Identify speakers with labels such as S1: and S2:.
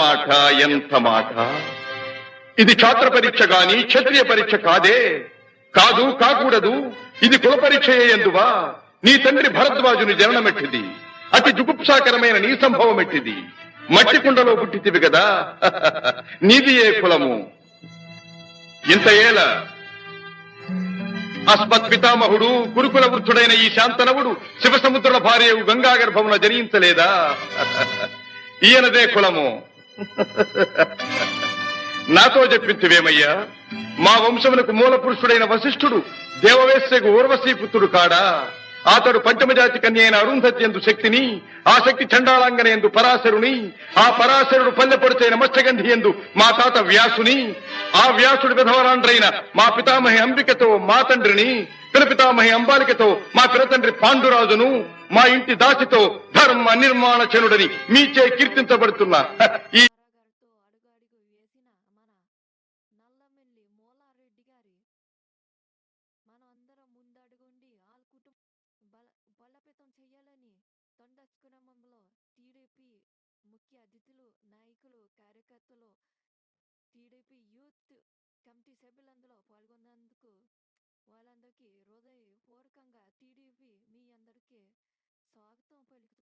S1: మాట ఎంత మాట. ఇది ఛాత్ర పరీక్ష గాని క్షత్రియ పరీక్ష కాదే. కాదు, కాకూడదు. ఇది కుల పరీక్ష ఎందువా? నీ తండ్రి భరద్వాజుని జననమెట్టిది. అతి జుగుప్సాకరమైన నీ సంభవం ఎట్టిది. మట్టి కుండలో పుట్టితివి కదా. నీది ఏ కులము? ఇంత ఏల అస్మత్ పితామహుడు గురుకుల వృద్ధుడైన ఈ శాంతనవుడు శివసముద్రుల భార్యవు గంగా గర్భమున జనించలేదా? ఈయనదే కులము. నాతో చెప్పించువేమయ్యా? మా వంశమునకు మూల పురుషుడైన వశిష్ఠుడు దేవవేశ్యకు ఊర్వశీ పుత్రుడు కాడా? అతడు పంచమజాతి కన్య అయిన అరుంధతి ఎందు శక్తిని, ఆ శక్తి చండాళాంగన ఎందు పరాశరుని, ఆ పరాశరుడు పల్లెపొడిచైన మత్స్యగంధి ఎందు మా తాత వ్యాసుని, ఆ వ్యాసుడి విధవరాండ్రైన మా పితామహి అంబికతో మా తండ్రిని, పితామహి అంబాలికతో మా పినతండ్రి పాండురాజును, మా ఇంటి దాసితో ధర్మ నిర్మాణ చనుడని మీచే కీర్తించబడుతున్నా ఈ
S2: బలోపేతం చేయాలని తొండచ్కురమంలో టీడీపీ ముఖ్య అతిథులు, నాయకులు, కార్యకర్తలు, టీడీపీ యూత్ కమిటీ సభ్యులందరూ పాల్గొన్నందుకు వాళ్ళందరికీ హృదయపూర్వకంగా టీడీపీ మీ అందరికీ స్వాగతం పలుకుతూ